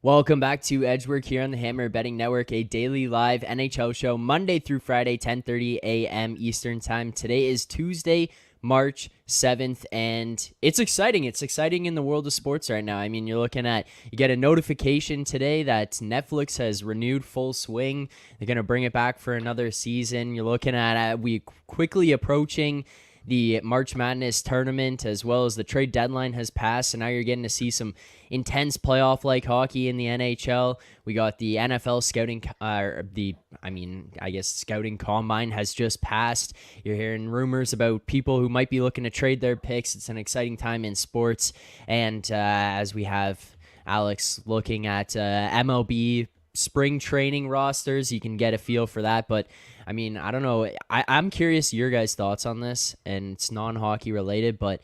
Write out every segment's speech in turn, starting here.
Welcome back to Edgework here on the Hammer Betting Network, a daily live NHL show Monday through Friday, 10:30 a.m. Eastern Time. Today is Tuesday, March 7th, and it's exciting. It's exciting in the world of sports right now. I mean, you get a notification today that Netflix has renewed full swing. They're going to bring it back for another season. You're looking at we quickly approaching the March Madness tournament, as well as the trade deadline has passed, and now you're getting to see some intense playoff-like hockey in the NHL. We got the NFL scouting, scouting combine has just passed. You're hearing rumors about people who might be looking to trade their picks. It's an exciting time in sports, and as we have Alex looking at MLB spring training rosters, you can get a feel for that. But I mean, I don't know. I'm curious your guys' thoughts on this, and it's non-hockey related, but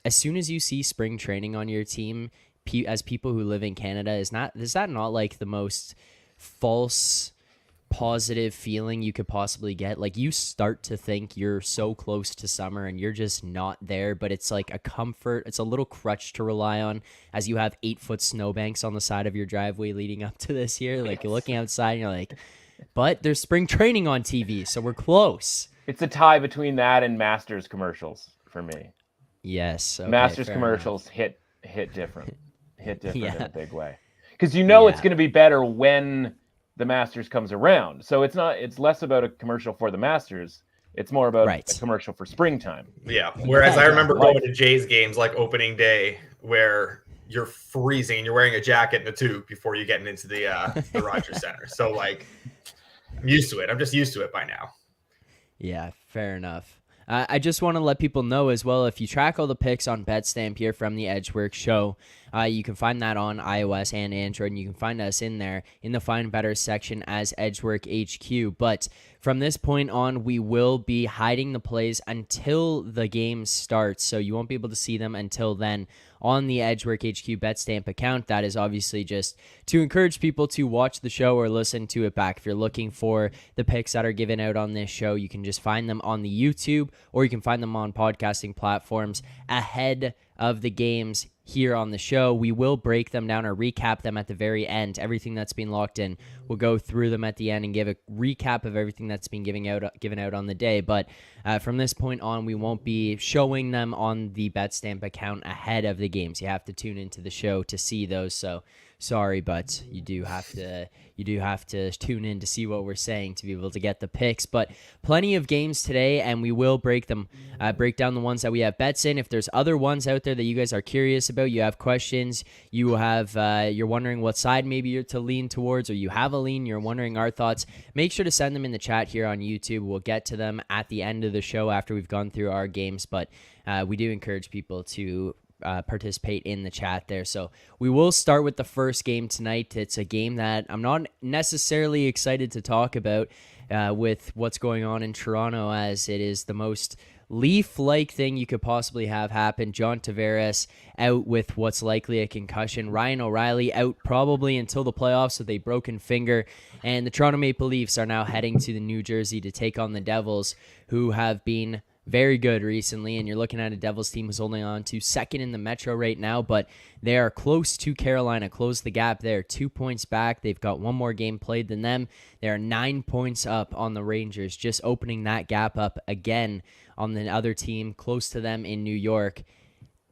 as soon as you see spring training on your team, as people who live in Canada, is that not like the most false positive feeling you could possibly get? Like, you start to think you're so close to summer and you're just not there, but it's like a comfort. It's a little crutch to rely on as you have 8-foot snowbanks on the side of your driveway leading up to this year. Like, you're looking outside and you're like, but there's spring training on TV, so we're close. It's a tie between that and Masters commercials for me. Yes. Okay, Masters commercials enough. hit different. Hit different in a big way. Because it's going to be better when the Masters comes around. So it's less about a commercial for the Masters. It's more about a commercial for springtime. Yeah. Whereas I remember going to Jays games like opening day where you're freezing and you're wearing a jacket and a toque before you get into the Rogers Center. So like, I'm used to it. I'm just used to it by now. Yeah, fair enough. I just want to let people know as well, if you track all the picks on BetStamp here from the Edgework Show, you can find that on iOS and Android, and you can find us in there in the Find Better section as Edgework HQ. But from this point on, we will be hiding the plays until the game starts, so you won't be able to see them until then on the Edgework HQ BetStamp account. That is obviously just to encourage people to watch the show or listen to it back. If you're looking for the picks that are given out on this show, you can just find them on the YouTube, or you can find them on podcasting platforms ahead of the games here on the show. We will break them down or recap them at the very end. Everything that's been locked in, we'll go through them at the end and give a recap of everything that's been given out on the day. But from this point on, we won't be showing them on the BetStamp account ahead of the games. You have to tune into the show to see those. So sorry, but you do have to tune in to see what we're saying to be able to get the picks. But plenty of games today, and we will break down the ones that we have bets in. If there's other ones out there that you guys are curious about, you have questions, you're wondering what side maybe you're to lean towards, or you have a lean, you're wondering our thoughts, make sure to send them in the chat here on YouTube. We'll get to them at the end of the show after we've gone through our games, but we do encourage people to participate in the chat there. So we will start with the first game tonight. It's a game that I'm not necessarily excited to talk about with what's going on in Toronto, as it is the most Leaf-like thing you could possibly have happen. John Tavares out with what's likely a concussion. Ryan O'Reilly out probably until the playoffs with a broken finger. And the Toronto Maple Leafs are now heading to the New Jersey to take on the Devils, who have been very good recently, and you're looking at a Devils team who's holding on to second in the Metro right now, but they are close to Carolina. Close the gap there, 2 points back. They've got one more game played than them. They are 9 points up on the Rangers, just opening that gap up again on the other team close to them in New York.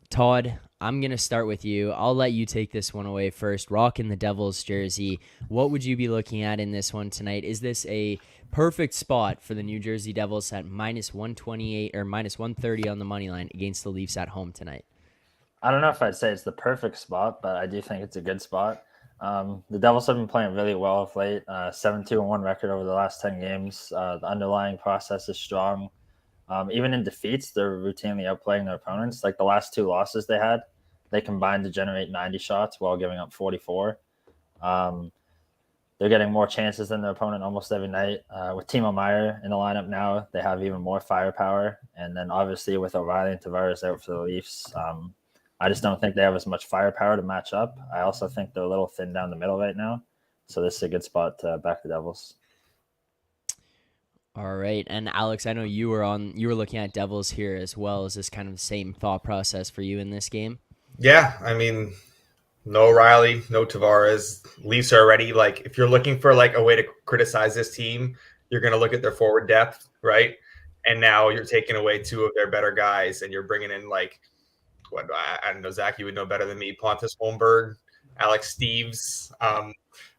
Todd, I'm going to start with you. I'll let you take this one away first. Rocking the Devils jersey. What would you be looking at in this one tonight? Is this a perfect spot for the New Jersey Devils at minus 128 or minus 130 on the money line against the Leafs at home tonight? I don't know if I'd say it's the perfect spot, but I do think it's a good spot. The Devils have been playing really well of late. 7-2-1 record over the last 10 games. The underlying process is strong. Even in defeats, they're routinely outplaying their opponents. Like the last 2 losses they had, they combined to generate 90 shots while giving up 44. They're getting more chances than their opponent almost every night. With Timo Meier in the lineup now, they have even more firepower. And then obviously with O'Reilly and Tavares out for the Leafs, I just don't think they have as much firepower to match up. I also think they're a little thin down the middle right now. So this is a good spot to back the Devils. All right. And Alex, I know you were looking at Devils here as well. Is this kind of the same thought process for you in this game? Yeah, I mean, no O'Reilly, no Tavares. Leafs are already, like, if you're looking for like a way to criticize this team, you're going to look at their forward depth, right? And now you're taking away 2 of their better guys, and you're bringing in like, what, I don't know, Zach, you would know better than me. Pontus Holmberg, Alex Steves. I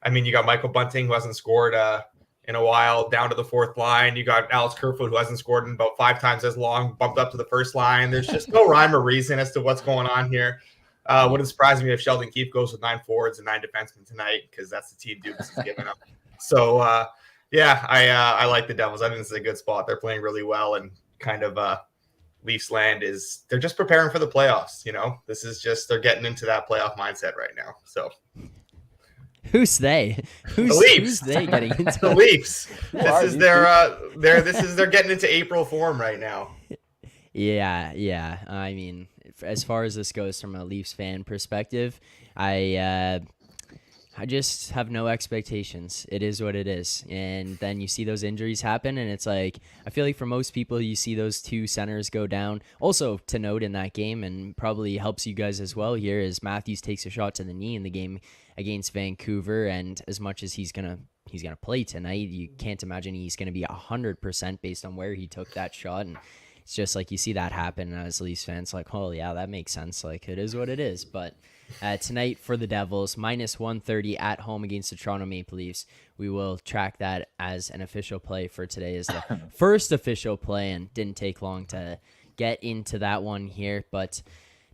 mean, you got Michael Bunting, who hasn't scored in a while, down to the 4th line. You got Alex Kerfoot, who hasn't scored in about 5 times as long, bumped up to the 1st line. There's just no rhyme or reason as to what's going on here. Wouldn't surprise me if Sheldon Keefe goes with 9 forwards and 9 defensemen tonight, because that's the team Dubas is giving up. So, I like the Devils. I think this is a good spot. They're playing really well, and kind of Leafs land is they're just preparing for the playoffs. You know, this is just they're getting into that playoff mindset right now. So. Who's they? The Leafs. Who's they getting into? The Leafs. This is they're getting into April form right now. Yeah. I mean, as far as this goes from a Leafs fan perspective, I just have no expectations. It is what it is. And then you see those injuries happen, and it's like, I feel like for most people, you see those 2 centers go down. Also, to note in that game, and probably helps you guys as well here, is Matthews takes a shot to the knee in the game against Vancouver, and as much as he's gonna play tonight, you can't imagine he's gonna be 100% based on where he took that shot. And it's just like you see that happen as Leafs fans, like, oh yeah, that makes sense. Like, it is what it is. But tonight for the Devils, minus 130 at home against the Toronto Maple Leafs. We will track that as an official play for today, as the first official play, and didn't take long to get into that one here. But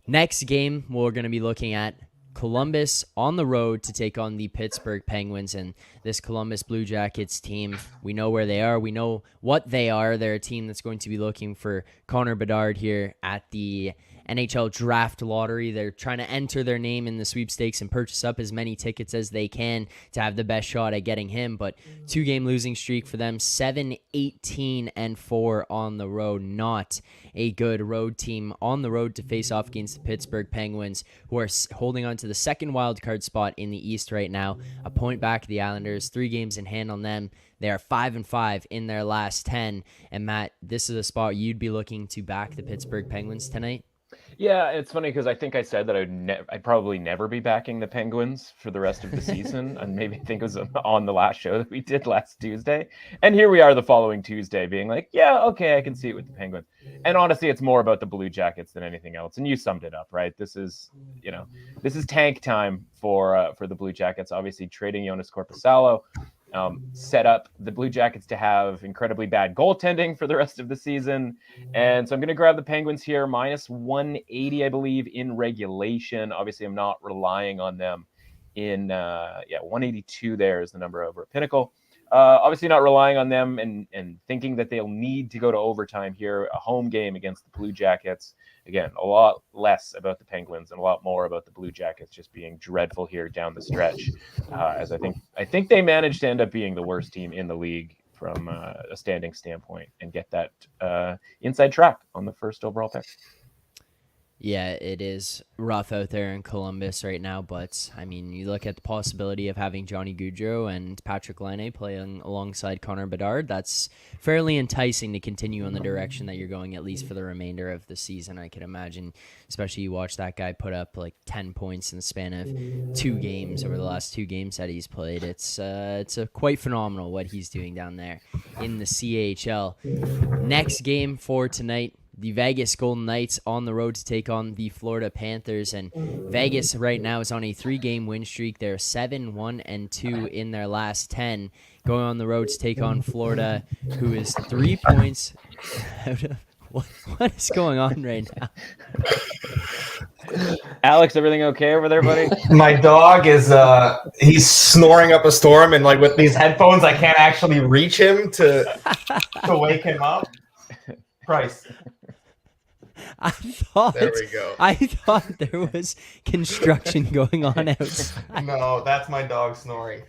next game, we're going to be looking at Columbus on the road to take on the Pittsburgh Penguins. And this Columbus Blue Jackets team, we know where they are. We know what they are. They're a team that's going to be looking for Connor Bedard here at the NHL draft lottery. They're trying to enter their name in the sweepstakes and purchase up as many tickets as they can to have the best shot at getting him. But 2-game losing streak for them, 7-18-4 on the road. Not a good road team on the road to face off against the Pittsburgh Penguins, who are holding on to the second wild card spot in the East right now. A point back of the Islanders, 3 games in hand on them. They are 5-5 in their last 10. And Matt, this is a spot you'd be looking to back the Pittsburgh Penguins tonight? Yeah, it's funny because I think I said that I'd probably never be backing the Penguins for the rest of the season, and maybe I think it was on the last show that we did last Tuesday. And here we are the following Tuesday being like, yeah, okay, I can see it with the Penguins. And honestly, it's more about the Blue Jackets than anything else. And you summed it up, right? This is tank time for the Blue Jackets. Obviously, trading Jonas Korpisalo set up the Blue Jackets to have incredibly bad goaltending for the rest of the season. And so I'm going to grab the Penguins here, minus 180, I believe, in regulation. Obviously, I'm not relying on them in 182 there is the number over at Pinnacle. Obviously not relying on them and thinking that they'll need to go to overtime here, a home game against the Blue Jackets. Again, a lot less about the Penguins and a lot more about the Blue Jackets just being dreadful here down the stretch. As I think they managed to end up being the worst team in the league from a standing standpoint and get that inside track on the first overall pick. Yeah, it is rough out there in Columbus right now, but I mean, you look at the possibility of having Johnny Gaudreau and Patrick Laine playing alongside Connor Bedard. That's fairly enticing to continue on the direction that you're going, at least for the remainder of the season. I can imagine, especially you watch that guy put up like 10 points in the span of 2 games over the last 2 games that he's played. It's quite phenomenal what he's doing down there in the CHL. Next game for tonight, the Vegas Golden Knights on the road to take on the Florida Panthers. And Vegas right now is on a 3-game win streak. They're 7-1-2 in their last 10, going on the road to take on Florida, who is 3 points out of what is going on right now? Alex, everything okay over there, buddy? My dog is he's snoring up a storm, and like with these headphones, I can't actually reach him to wake him up. Price. There we go. I thought there was construction going on outside. No, that's my dog snoring.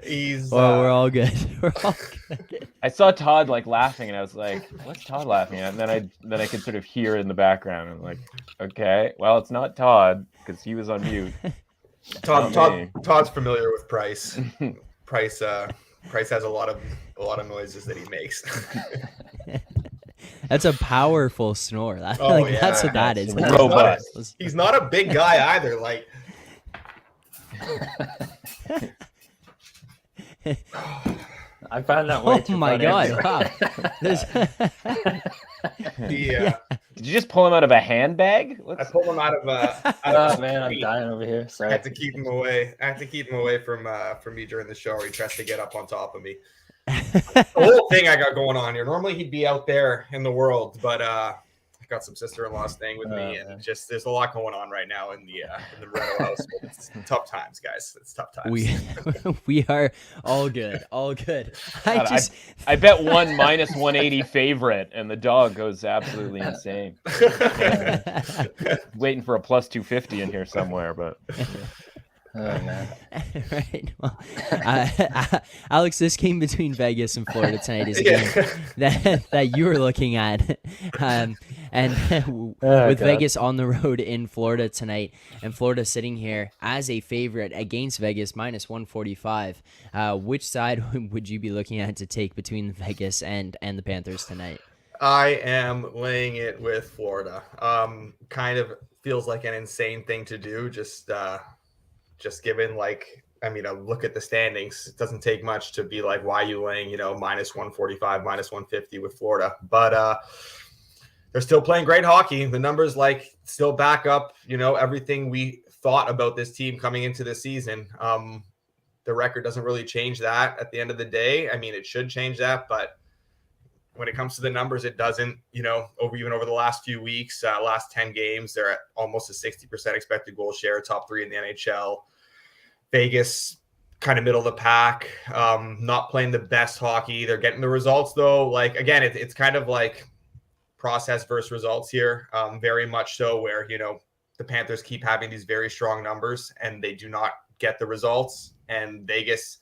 He's. We're all good. We're all good. I saw Todd like laughing, and I was like, "What's Todd laughing at?" And then I could sort of hear in the background. I'm like, "Okay, well, it's not Todd because he was on mute." Todd's familiar with Price. Price has a lot of noises that he makes. That's a powerful snore. That's what that is. Robust. He's not a big guy either. Like, I found that way too funny. God! Wow. Yeah. Did you just pull him out of a handbag? I pulled him out of. Oh man, I'm dying over here. Sorry. I had to keep him away. From me during the show. Or he tries to get up on top of me. The little thing I got going on here. Normally he'd be out there in the world, but I got some sister-in-law staying with me, and just there's a lot going on right now in the Moretto house. It's tough times, guys. It's tough times. We are all good, all good. I bet one minus 180 favorite, and the dog goes absolutely insane. Waiting for a plus 250 in here somewhere, but. Oh man. Right. Well, Alex, this game between Vegas and Florida tonight is a game that you were looking at, and with Vegas on the road in Florida tonight, and Florida sitting here as a favorite against Vegas minus 145. Which side would you be looking at to take between Vegas and the Panthers tonight? I am laying it with Florida. Kind of feels like an insane thing to do. Just given, like, I mean, a look at the standings, it doesn't take much to be like, why are you laying, minus 145, minus 150 with Florida? But they're still playing great hockey. The numbers, like, still back up, everything we thought about this team coming into the season. The record doesn't really change that at the end of the day. I mean, it should change that, but when it comes to the numbers, it doesn't, over the last few weeks, last 10 games, they're at almost a 60% expected goal share, top 3 in the NHL. Vegas, kind of middle of the pack, not playing the best hockey. They're getting the results, though. Like, again, it's kind of like process versus results here, very much so, where, the Panthers keep having these very strong numbers and they do not get the results. And Vegas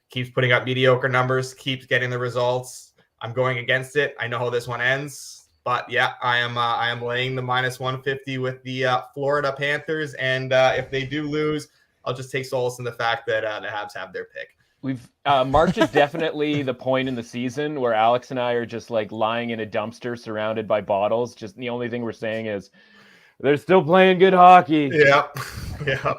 keeps putting up mediocre numbers, keeps getting the results. I'm going against it. I know how this one ends. But, yeah, I am laying the minus 150 with the Florida Panthers. And if they do lose, I'll just take solace in the fact that the Habs have their pick. March is definitely the point in the season where Alex and I are just like lying in a dumpster surrounded by bottles. Just the only thing we're saying is they're still playing good hockey. Yeah.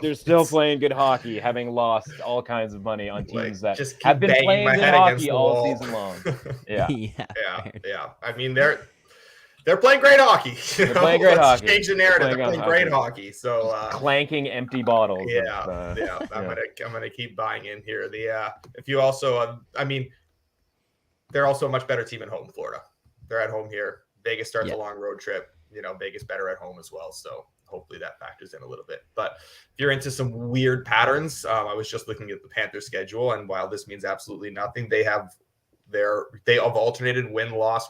They're still playing good hockey, having lost all kinds of money on teams that just have been playing good hockey all wall. Season long. Yeah. I mean, they're playing great hockey. They're playing great hockey. Change the narrative. They're playing great hockey. So clanking empty bottles. I'm gonna keep buying in here. If you also, they're also a much better team at home. Florida, they're at home here. Vegas starts a long road trip. Vegas better at home as well. So hopefully that factors in a little bit. But if you're into some weird patterns, I was just looking at the Panthers schedule, and while this means absolutely nothing, they have alternated win-loss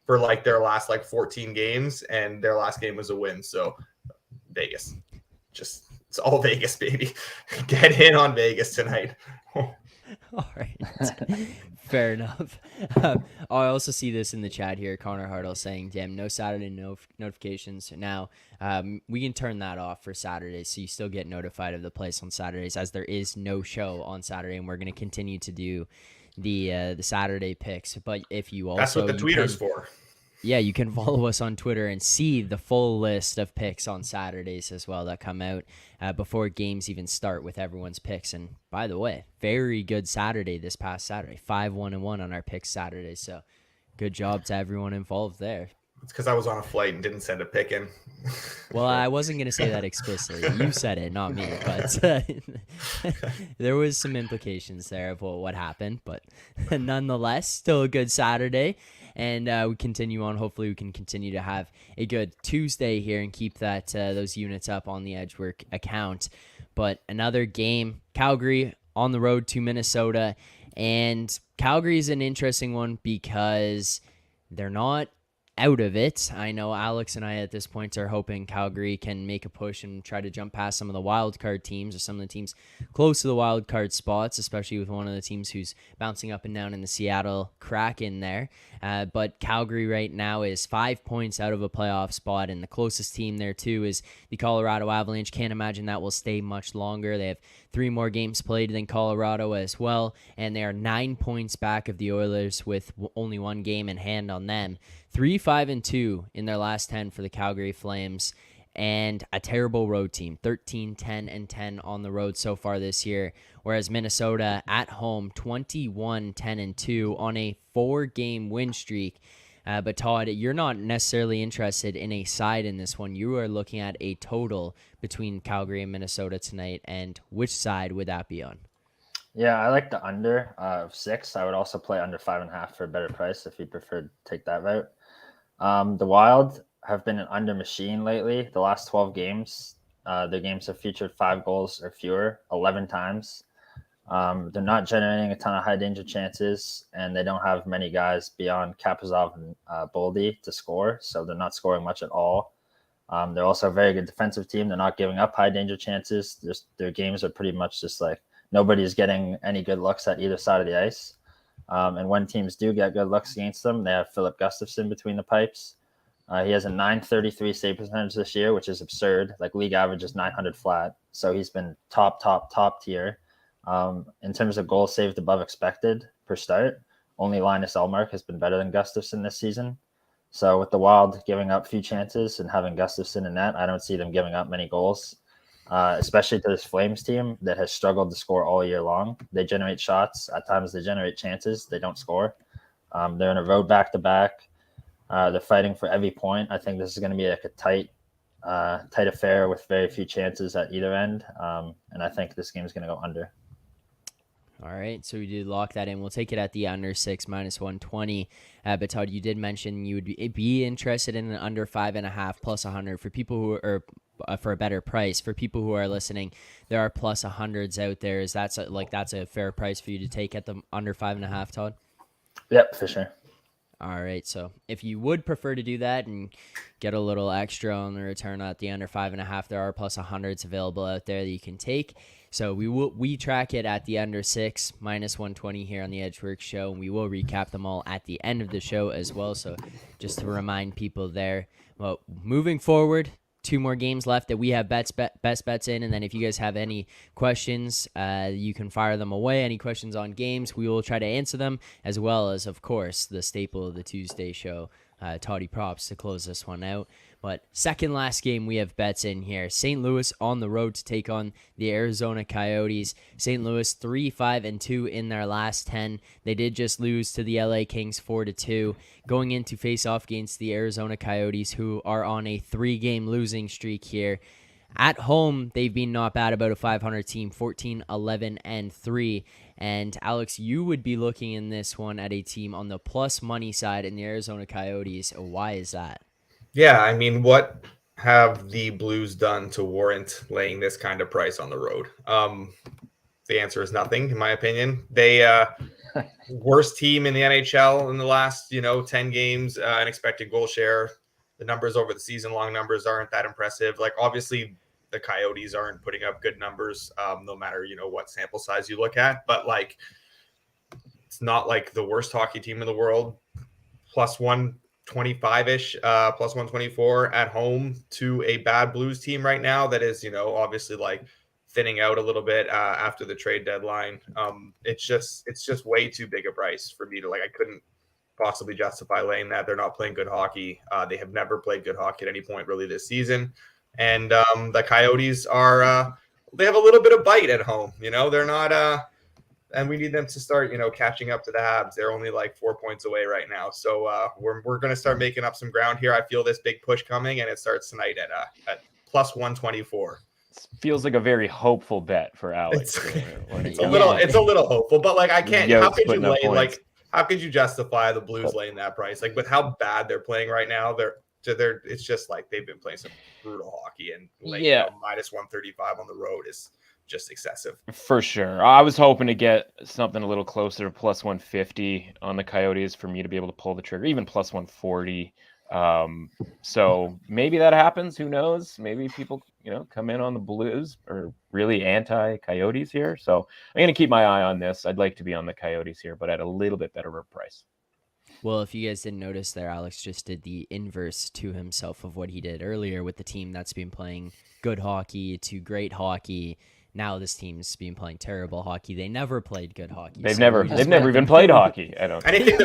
for like their last 14 games, and their last game was a win. So Vegas, it's all Vegas, baby. Get in on Vegas tonight. All right. Fair enough. I also see this in the chat here. Connor Hartle saying, damn, no Saturday notifications. Now, we can turn that off for Saturdays, so you still get notified of the place on Saturdays, as there is no show on Saturday, and we're going to continue to do the Saturday picks. But if you also... That's what the Twitter's for. Yeah, you can follow us on Twitter and see the full list of picks on Saturdays as well that come out before games even start with everyone's picks. And by the way, very good Saturday this past Saturday, 5-1-1 on our picks Saturday. So good job to everyone involved there. It's because I was on a flight and didn't send a pick in. Well, I wasn't going to say that explicitly. You said it, not me. But there was some implications there of what happened. But nonetheless, still a good Saturday. And we continue on. Hopefully, we can continue to have a good Tuesday here and keep that those units up on the Edgework account. But another game, Calgary on the road to Minnesota. And Calgary is an interesting one because they're not out of it. I know Alex and I at this point are hoping Calgary can make a push and try to jump past some of the wild card teams or some of the teams close to the wild card spots, especially with one of the teams who's bouncing up and down in the Seattle Kraken there. But Calgary right now is 5 points out of a playoff spot, and the closest team there too is the Colorado Avalanche. Can't imagine that will stay much longer. They have 3 more games played than Colorado as well, and they are 9 points back of the Oilers with only 1 game in hand on them. 3-5-2 in their last 10 for the Calgary Flames, and a terrible road team, 13-10-10 on the road so far this year, whereas Minnesota at home, 21-10-2 on a 4-game win streak. But Todd, you're not necessarily interested in a side in this one. You are looking at a total between Calgary and Minnesota tonight, and which side would that be on? Yeah, I like the under of 6. I would also play under 5.5 for a better price if you prefer to take that route. The Wild have been an under machine lately. The last 12 games, their games have featured 5 goals or fewer 11 times. They're not generating a ton of high danger chances, and they don't have many guys beyond Kaprizov and Boldy to score, so they're not scoring much at all. They're also a very good defensive team. They're not giving up high danger chances. Their games are pretty much just like nobody's getting any good looks at either side of the ice. And when teams do get good looks against them, they have Philip Gustafsson between the pipes. He has a .933 save percentage this year, which is absurd. Like league average is 900 flat. So he's been top tier. In terms of goals saved above expected per start, only Linus Ullmark has been better than Gustafsson this season. So with the Wild giving up few chances and having Gustafsson in net, I don't see them giving up many goals. Especially to this Flames team that has struggled to score all year long. They generate shots. At times they generate chances. They don't score. They're in a road back-to-back. They're fighting for every point. I think this is going to be like a tight affair with very few chances at either end. And I think this game is going to go under. All right, so we did lock that in. We'll take it at the under 6 -120. But Todd, you did mention you would be interested in an under 5.5 plus 100 for people who are for a better price. For people who are listening, there are plus 100s out there. Is that that's a fair price for you to take at the under 5.5, Todd? Yep, for sure. All right, so if you would prefer to do that and get a little extra on the return at the under 5.5, there are plus 100s available out there that you can take. So we track it at the under 6 -120 here on the Edgeworks show, and we will recap them all at the end of the show as well. So just to remind people there, well, moving forward, 2 more games left that we have best bets in, and then if you guys have any questions, you can fire them away. Any questions on games, we will try to answer them, as well as, of course, the staple of the Tuesday show, Toddy Props, to close this one out. But second last game we have bets in here. St. Louis on the road to take on the Arizona Coyotes. St. Louis 3-5-2 in their last 10. They did just lose to the LA Kings 4-2. Going into face off against the Arizona Coyotes, who are on a 3-game losing streak here. At home, they've been not bad, about a 500 team, 14-11-3. And Alex, you would be looking in this one at a team on the plus money side in the Arizona Coyotes. Why is that? Yeah, I mean, what have the Blues done to warrant laying this kind of price on the road? The answer is nothing, in my opinion. They worst team in the NHL in the last 10 games, an expected goal share. The numbers over the season long numbers aren't that impressive. Like, obviously the Coyotes aren't putting up good numbers, no matter what sample size you look at. But like, it's not like the worst hockey team in the world. Plus 125-ish, plus 124 at home to a bad Blues team right now that is, obviously like thinning out a little bit after the trade deadline. It's just way too big a price for me to I couldn't possibly justify laying that. They're not playing good hockey. They have never played good hockey at any point really this season. And the Coyotes are they have a little bit of bite at home. They're not and we need them to start, catching up to the Habs. They're only like 4 points away right now. So we're going to start making up some ground here. I feel this big push coming, and it starts tonight at plus 124. Feels like a very hopeful bet for Alex. It's a little hopeful, but I can't. How could you lay how could you justify the Blues laying that price? With how bad they're playing right now, it's just they've been playing some brutal hockey, and minus 135 on the road is just excessive. For sure. I was hoping to get something a little closer to plus 150 on the Coyotes for me to be able to pull the trigger, even plus 140. So maybe that happens. Who knows? Maybe people, come in on the Blues or really anti-Coyotes here. So I'm going to keep my eye on this. I'd like to be on the Coyotes here, but at a little bit better of a price. Well, if you guys didn't notice there, Alex just did the inverse to himself of what he did earlier with the team that's been playing good hockey to great hockey. Now this team's been playing terrible hockey. They never played good hockey. They've never even played hockey. I don't. Anything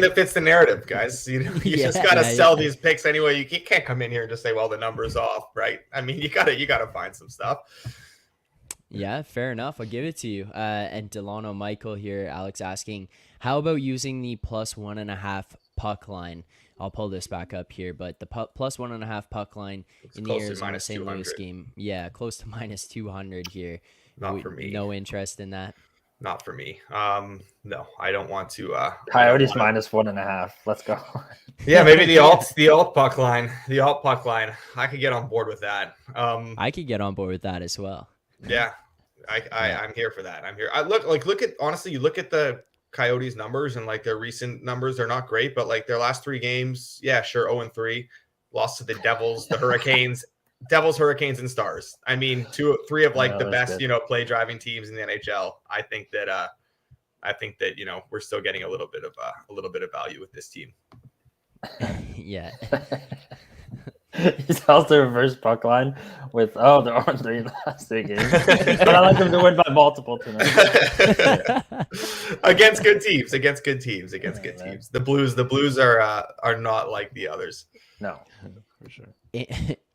that fits the narrative, guys. You just gotta sell these picks anyway. You can't come in here and just say, "Well, the number's off," right? I mean, you gotta find some stuff. Yeah, fair enough. I'll give it to you. And Delano Michael here, Alex asking, how about using the plus 1.5 puck line? I'll pull this back up here, but the plus 1.5 puck line in the Arizona St. Louis game. Yeah, close to minus 200 here. Not for me. No interest in that. Not for me. No, I don't want to. Coyotes minus 1.5. Let's go. Yeah, maybe the alt puck line. The alt puck line. I could get on board with that. I could get on board with that as well. Yeah, I'm here for that. I'm here. Look at honestly, you look at the Coyotes numbers and their recent numbers, they're not great, but their last 3 games, yeah, sure, 0-3, lost to the Devils, the Hurricanes, Hurricanes, and Stars. I mean, 3 of the best, play driving teams in the NHL. I think that we're still getting a little bit of value with this team. Yeah. He sells the reverse puck line with they're on 3 last 3 games. But I like them to win by multiple tonight. Against good teams. The Blues are not like the others. No, for sure.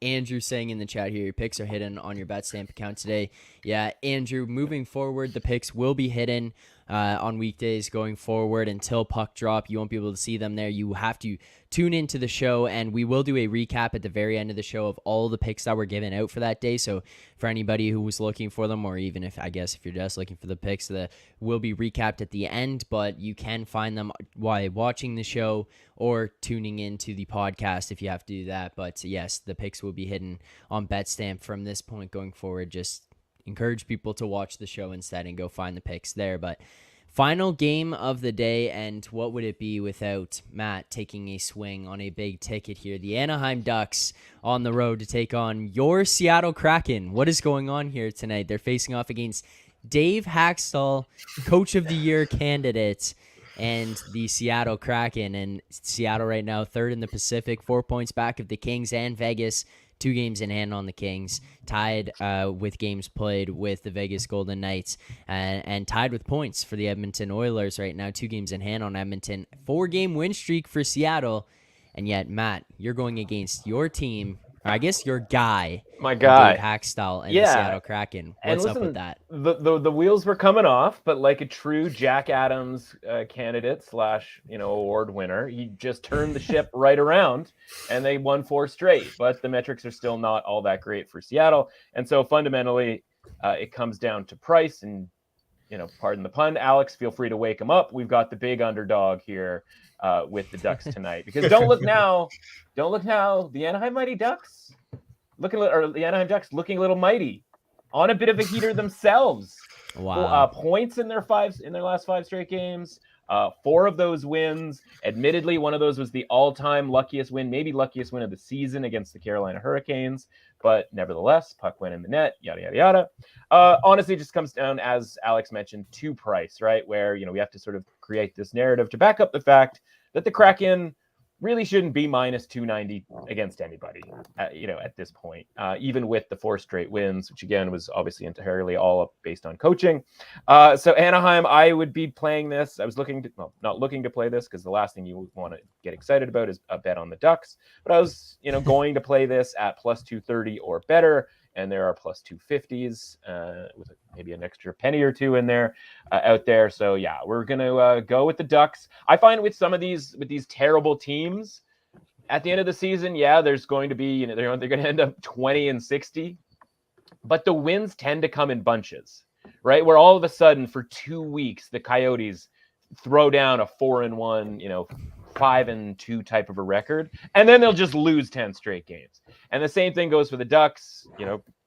Andrew saying in the chat here, your picks are hidden on your BetStamp account today. Yeah, Andrew, moving forward, the picks will be hidden on weekdays going forward until puck drop. You won't be able to see them there. You have to tune into the show, and we will do a recap at the very end of the show of all the picks that were given out for that day. So for anybody who was looking for them, or even if you're just looking for the picks, that will be recapped at the end, but you can find them while watching the show or tuning into the podcast if you have to do that. But yes, the picks will be hidden on BetStamp from this point going forward. Just encourage people to watch the show instead and go find the picks there. But final game of the day, and what would it be without Matt taking a swing on a big ticket here? The Anaheim Ducks on the road to take on your Seattle Kraken. What is going on here tonight? They're facing off against Dave Haxtell, Coach of the Year candidate, and the Seattle Kraken. And Seattle right now 3rd in the Pacific, 4 points back of the Kings and Vegas. 2 games in hand on the Kings, tied with games played with the Vegas Golden Knights, and tied with points for the Edmonton Oilers right now. 2 games in hand on Edmonton. 4-game win streak for Seattle. And yet, Matt, you're going against your team, or I guess your guy. My guy. Dave Haxtell and the Seattle Kraken. What's up with that? The wheels were coming off, but like a true Jack Adams candidate / award winner, he just turned the ship right around, and they won 4 straight. But the metrics are still not all that great for Seattle, and so fundamentally, it comes down to price. And pardon the pun, Alex, feel free to wake him up. We've got the big underdog here with the Ducks tonight, because don't look now, the Anaheim Mighty Ducks. The Anaheim Ducks looking a little mighty, on a bit of a heater themselves. Wow. Points in their last 5 straight games. 4 of those wins, admittedly, one of those was the all-time luckiest win, maybe luckiest win of the season against the Carolina Hurricanes, but nevertheless, puck went in the net, yada, yada, yada. Honestly, it just comes down, as Alex mentioned, to price, right? Where, we have to sort of create this narrative to back up the fact that the Kraken really shouldn't be minus 290 against anybody, at this point, even with the 4 straight wins, which again was obviously entirely all based on coaching. So Anaheim, I would be playing this. I was not looking to play this because the last thing you want to get excited about is a bet on the Ducks. But I was, going to play this at plus 230 or better. And there are plus 250s with maybe an extra penny or two in there out there. So yeah, we're gonna go with the Ducks. I find with some of these terrible teams at the end of the season, yeah, there's going to be they're going to end up 20-60, but the wins tend to come in bunches, right? Where all of a sudden for 2 weeks the Coyotes throw down a 4-1, 5-2 type of a record, and then they'll just lose 10 straight games. And the same thing goes for the Ducks.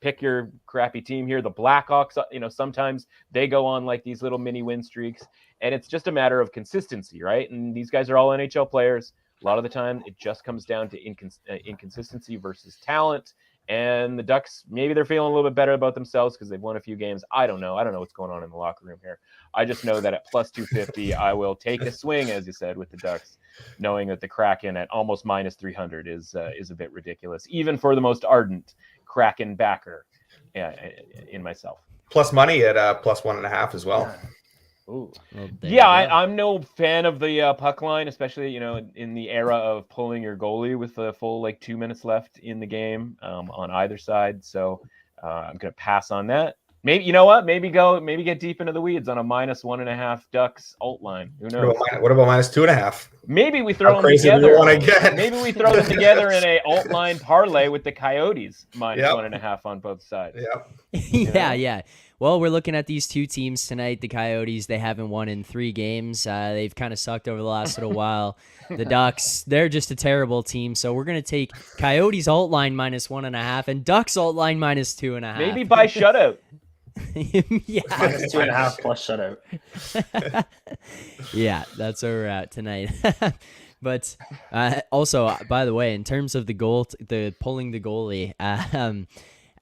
Pick your crappy team here. The Blackhawks, sometimes they go on like these little mini win streaks, and it's just a matter of consistency, right? And these guys are all NHL players. A lot of the time, it just comes down to inconsistency versus talent. And the Ducks, maybe they're feeling a little bit better about themselves because they've won a few games. I don't know. what's going on in the locker room here. I just know that at plus 250, I will take a swing, as you said, with the Ducks, knowing that the Kraken at almost minus 300 is a bit ridiculous, even for the most ardent Kraken backer in myself. Plus money at plus 1.5 as well. Ooh. Well, yeah, I'm no fan of the puck line, especially in the era of pulling your goalie with the full 2 minutes left in the game on either side. So I'm gonna pass on that. Maybe you know what? Maybe get deep into the weeds on a minus 1.5 Ducks alt line. Who knows? What about minus 2.5? Maybe we throw them together. Maybe we throw them together in a alt line parlay with the Coyotes minus 1.5 on both sides. Yep. Yeah. Well, we're looking at these two teams tonight. The Coyotes, they haven't won in 3 games. They've kind of sucked over the last little while. The Ducks, they're just a terrible team. So we're going to take Coyotes alt line minus 1.5 and Ducks alt line minus 2.5. Maybe by shutout. Yeah. Minus 2.5 plus shutout. Yeah, that's where we're at tonight. But also, by the way, in terms of the pulling the goalie,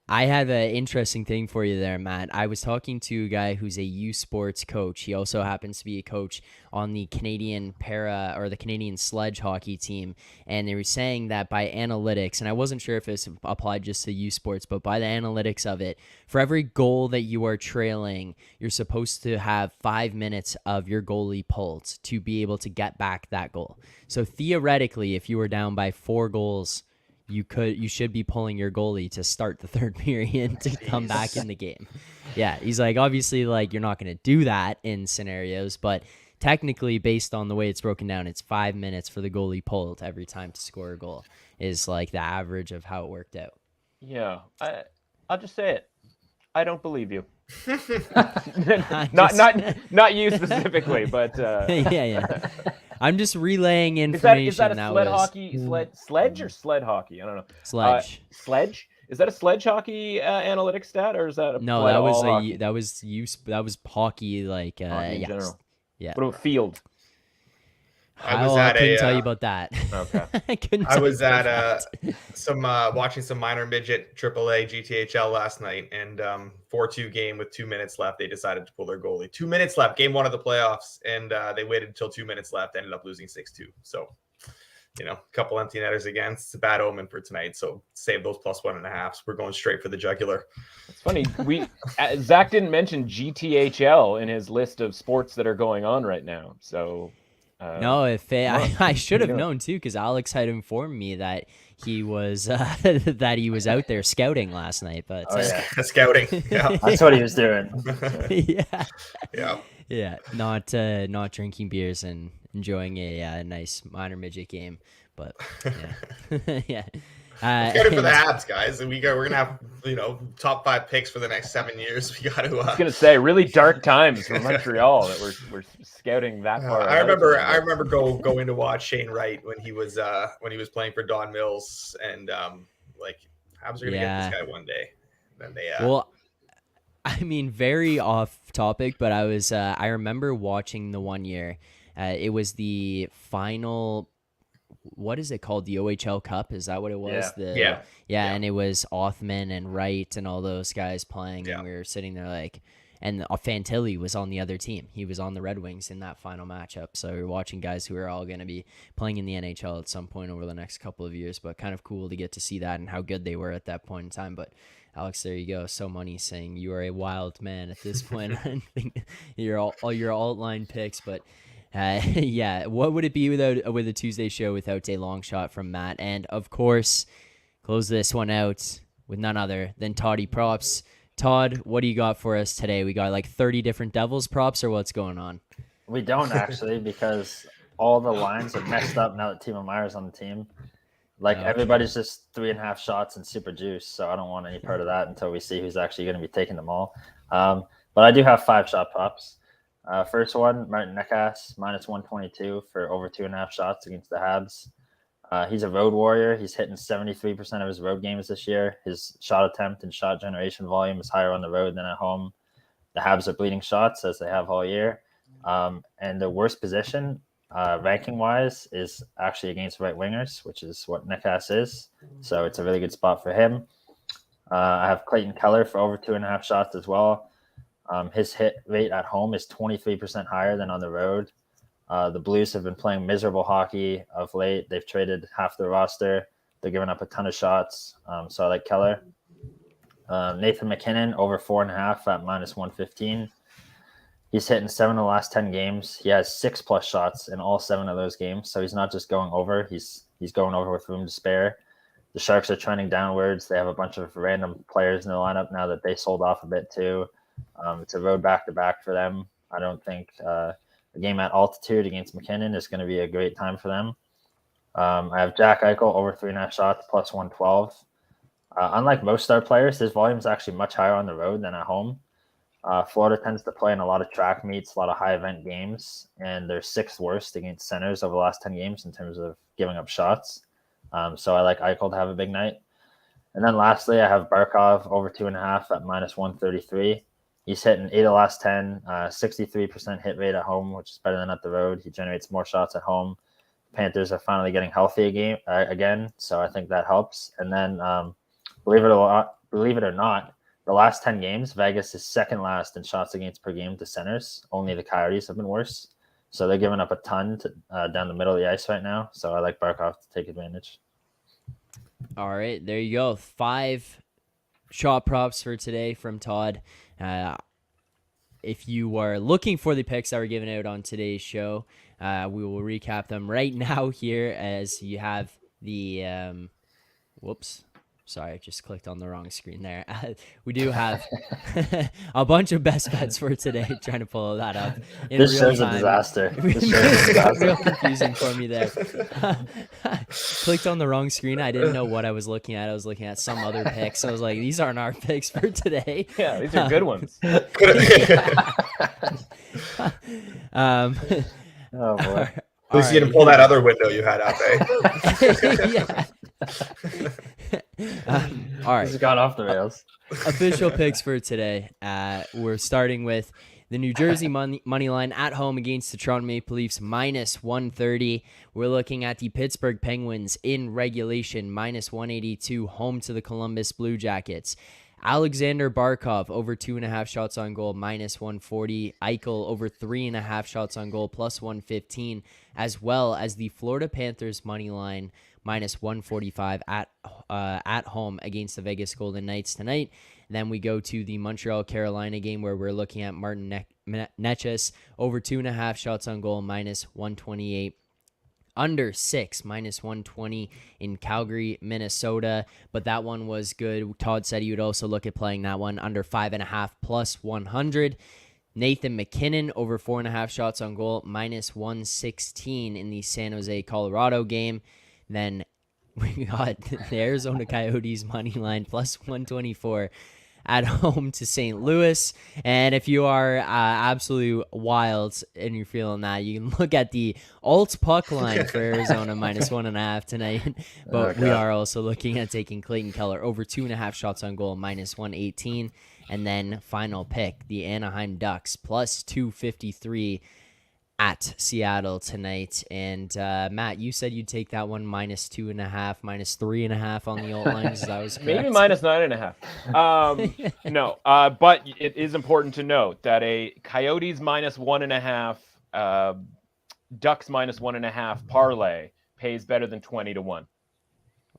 I have an interesting thing for you there, Matt. I was talking to a guy who's a U Sports coach. He also happens to be a coach on the Canadian the Canadian sledge hockey team. And they were saying that by analytics, and I wasn't sure if this applied just to U Sports, but by the analytics of it, for every goal that you are trailing, you're supposed to have 5 minutes of your goalie pulled to be able to get back that goal. So theoretically, if you were down by 4 goals, you should be pulling your goalie to start the third period to come back in the game. Yeah, he's like, obviously, you're not going to do that in scenarios, but technically, based on the way it's broken down, it's 5 minutes for the goalie pulled every time to score a goal is the average of how it worked out. Yeah, I'll just say it. I don't believe you. not you specifically, but yeah. I'm just relaying information. Is that a sled hockey? Sledge or sled hockey? I don't know. Sledge. Sledge? Is that a sledge hockey analytics stat, or is that no? That was hockey. Hockey in general. Yeah. What about field? I couldn't tell you about that. Okay. I was at watching some minor midget AAA GTHL last night, and 4-2 game with 2 minutes left. They decided to pull their goalie. 2 minutes left, game 1 of the playoffs, and they waited until 2 minutes left. Ended up losing 6-2. So, a couple empty netters again. It's a bad omen for tonight. So save those plus 1.5s. We're going straight for the jugular. It's funny. Zach didn't mention GTHL in his list of sports that are going on right now. So. No, I should have known too, because Alex had informed me that he was out there scouting last night. But scouting, yeah, that's what he was doing. Yeah, not drinking beers and enjoying a nice minor midget game, but yeah. Scouting for the Habs, guys, and we're gonna have top 5 picks for the next 7 years. We got to. I was gonna say really dark times for Montreal that we're scouting that far. I remember going to watch Shane Wright when he was playing for Don Mills, and Habs are gonna get this guy one day. Then they well, I mean, very off topic, but I remember watching the one year. It was the final. What is it called? The OHL Cup? Is that what it was? Yeah. And it was Othman and Wright and all those guys playing, Yeah. and we were sitting there like, and Fantilli was on the other team. He was on the Red Wings in that final matchup. So we were watching guys who are all going to be playing in the NHL at some point over the next couple of years, but kind of cool to get to see that and how good they were at that point in time. But Alex, there you go. So Money saying you are a wild man at this point. I think all your alt line picks, but yeah, what would it be with a Tuesday show without a long shot from Matt? And of course, close this one out with none other than Toddy Props. Todd, what do you got for us today? We got like 30 different Devils props, or what's going on? We don't actually, because all the lines are messed up now that Timo Meyer's on the team. Like everybody's just 3.5 shots and super juice, so I don't want any part of that until we see who's actually going to be taking them all. But I do have 5 shot props. First one, Martin Necas, minus 122 for over 2.5 shots against the Habs. He's a road warrior. He's hitting 73% of his road games this year. His shot attempt and shot generation volume is higher on the road than at home. The Habs are bleeding shots, as they have all year. And the worst position, ranking-wise, is actually against right wingers, which is what Necas is. So it's a really good spot for him. I have Clayton Keller for over 2.5 shots as well. His hit rate at home is 23% higher than on the road. The Blues have been playing miserable hockey of late. They've traded half their roster. They're giving up a ton of shots. So I like Keller. Nathan McKinnon over 4.5 at minus 115. He's hitting 7 of the last 10 games. He has 6+ shots in all 7 of those games. So he's not just going over. He's going over with room to spare. The Sharks are trending downwards. They have a bunch of random players in the lineup now that they sold off a bit too. It's a road back-to-back for them. I don't think a game at altitude against McKinnon is going to be a great time for them. I have Jack Eichel over 3.5 shots plus 112. Unlike most star players, his volume is actually much higher on the road than at home. Florida tends to play in a lot of track meets, a lot of high-event games, and they're 6th worst against centers over the last 10 games in terms of giving up shots. So I like Eichel to have a big night. And then lastly, I have Barkov over 2.5 at minus 133. He's hitting 8 of the last 10, 63% hit rate at home, which is better than at the road. He generates more shots at home. Panthers are finally getting healthy again, so I think that helps. And then, believe it or not, the last 10 games, Vegas is second last in shots against per game to centers. Only the Coyotes have been worse. So they're giving up a ton down the middle of the ice right now. So I like Barkov to take advantage. All right, there you go. 5 shot props for today from Todd. If you are looking for the picks that were given out on today's show, we will recap them right now here as you have the whoops. Sorry, I just clicked on the wrong screen there. We do have a bunch of best bets for today. Trying to pull that up in this real show's time. A disaster. It got real confusing for me there. Clicked on the wrong screen. I didn't know what I was looking at. I was looking at some other picks. I was like, these aren't our picks for today. Yeah, these are good ones. Oh boy. At least you didn't pull that other window you had out there. Yeah. All right. This got off the rails. Official picks for today. We're starting with the New Jersey money line at home against the Toronto Maple Leafs minus 130. We're looking at the Pittsburgh Penguins in regulation minus 182 home to the Columbus Blue Jackets. Alexander Barkov over 2.5 shots on goal minus 140. Eichel over 3.5 shots on goal plus 115, as well as the Florida Panthers money line minus 145 at home against the Vegas Golden Knights tonight. Then we go to the Montreal-Carolina game where we're looking at Martin Necas over 2.5 shots on goal minus 128. Under 6, minus 120 in Calgary, Minnesota. But that one was good. Todd said he would also look at playing that one under 5.5 plus 100. Nathan McKinnon over 4.5 shots on goal, minus 116 in the San Jose, Colorado game. Then we got the Arizona Coyotes money line plus 124 at home to St. Louis. And if you are absolute wilds and you're feeling that, you can look at the alt puck line for Arizona minus 1.5 tonight. But we are also looking at taking Clayton Keller over 2.5 shots on goal minus 118. And then final pick, the Anaheim Ducks plus 253 at Seattle tonight. And Matt, you said you'd take that one -2.5, -3.5 on the alt lines. That was correct. Maybe -9.5. No, but it is important to note that a Coyotes -1.5, Ducks -1.5 parlay pays better than 20 to 1.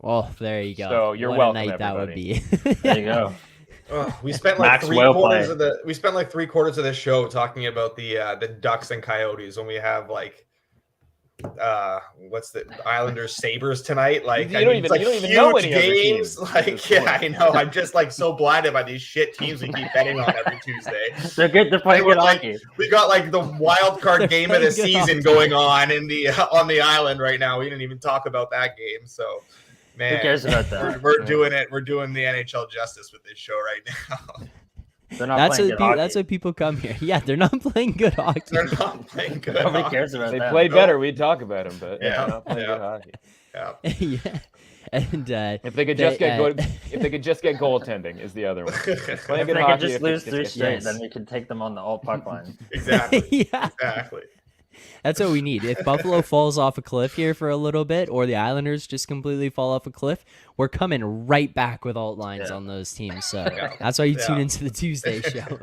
Well, there you go. So you're what welcome, a night everybody. that would be. There you go. We spent like Max will play. we spent like 3/4 of the show talking about the Ducks and Coyotes when we have like what's the Islanders Sabres tonight? Like You don't even know any other teams. Like, yeah, I know. I'm just like so blinded by these shit teams we keep betting on every Tuesday. They're good. They're playing good hockey. We got like the wild card game of the season going on on the island right now. We didn't even talk about that game. So, man, who cares about that? We're doing it. We're doing the NHL justice with this show right now. They're not playing good hockey. That's why people come here. Yeah, they're not playing good hockey. They're not playing good. Nobody cares about They that. play better, we'd talk about them, but Yeah. they're not playing good hockey. Yeah. Yeah. And If they could just get goaltending is the other one. If Playing they good could hockey, just lose 3 straight, Yes. then we could take them on the alt puck line. Exactly. Yeah. Exactly. That's what we need. If Buffalo falls off a cliff here for a little bit, or the Islanders just completely fall off a cliff, we're coming right back with alt lines on those teams. So that's why you tune into the Tuesday show.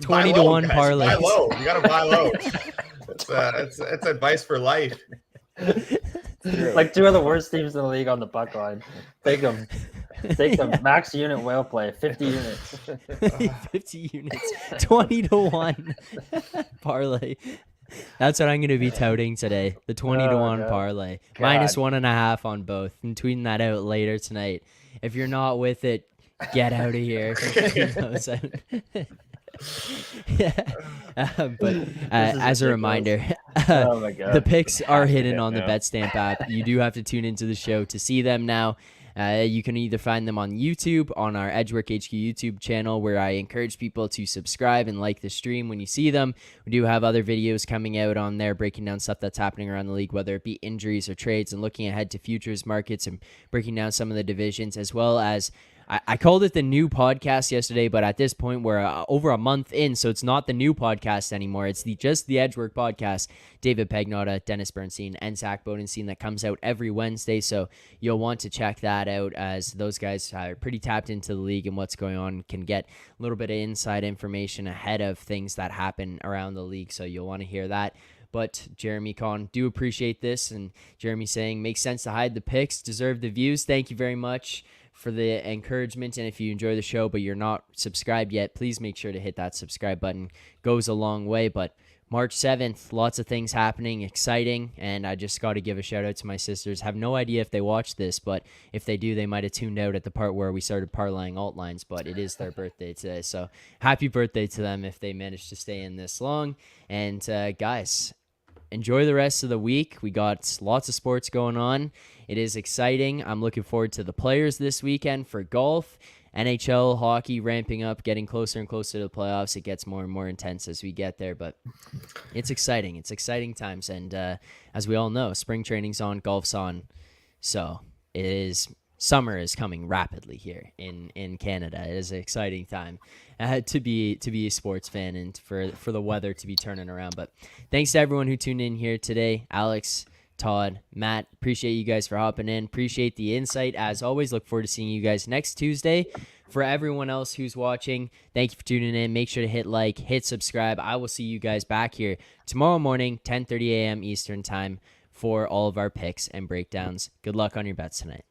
20 to 1 parlay. Buy low. You gotta buy low. That's advice for life. Like 2 of the worst teams in the league on the puck line. Take them. Take them. Max unit whale play. 50 units. 50 units. 20 to 1 parlay. That's what I'm going to be touting today. The 20 to 1 parlay. -1.5 on both. I'm tweeting that out later tonight. If you're not with it, get out of here. But as a reminder, Oh my God. the picks are hidden on the Betstamp app. You do have to tune into the show to see them now. You can either find them on YouTube, on our Edgework HQ YouTube channel, where I encourage people to subscribe and like the stream when you see them. We do have other videos coming out on there breaking down stuff that's happening around the league, whether it be injuries or trades, and looking ahead to futures markets and breaking down some of the divisions, as well as I called it the new podcast yesterday, but at this point we're over a month in, so it's not the new podcast anymore. It's just the Edgework podcast. David Pagnotta, Dennis Bernstein, and Zach Bodenstein that comes out every Wednesday, so you'll want to check that out, as those guys are pretty tapped into the league and what's going on, can get a little bit of inside information ahead of things that happen around the league, so you'll want to hear that. But Jeremy Kahn, do appreciate this, and Jeremy saying, makes sense to hide the picks, deserve the views. Thank you very much for the encouragement, and if you enjoy the show but you're not subscribed yet, please make sure to hit that subscribe button. Goes a long way. But March 7th, lots of things happening, exciting, and I just got to give a shout out to my sisters. Have no idea if they watch this, but if they do, they might have tuned out at the part where we started parlaying alt lines, but it is their birthday today, so happy birthday to them if they managed to stay in this long. And guys, enjoy the rest of the week. We got lots of sports going on. It is exciting. I'm looking forward to the players this weekend for golf. NHL hockey ramping up, getting closer and closer to the playoffs. It gets more and more intense as we get there, but it's exciting. It's exciting times. And as we all know, spring training's on, golf's on. So it is. Summer is coming rapidly here in Canada. It is an exciting time to be a sports fan, and for the weather to be turning around. But thanks to everyone who tuned in here today. Alex, Todd, Matt, appreciate you guys for hopping in. Appreciate the insight. As always, look forward to seeing you guys next Tuesday. For everyone else who's watching, thank you for tuning in. Make sure to hit like, hit subscribe. I will see you guys back here tomorrow morning, 10:30 a.m. Eastern time, for all of our picks and breakdowns. Good luck on your bets tonight.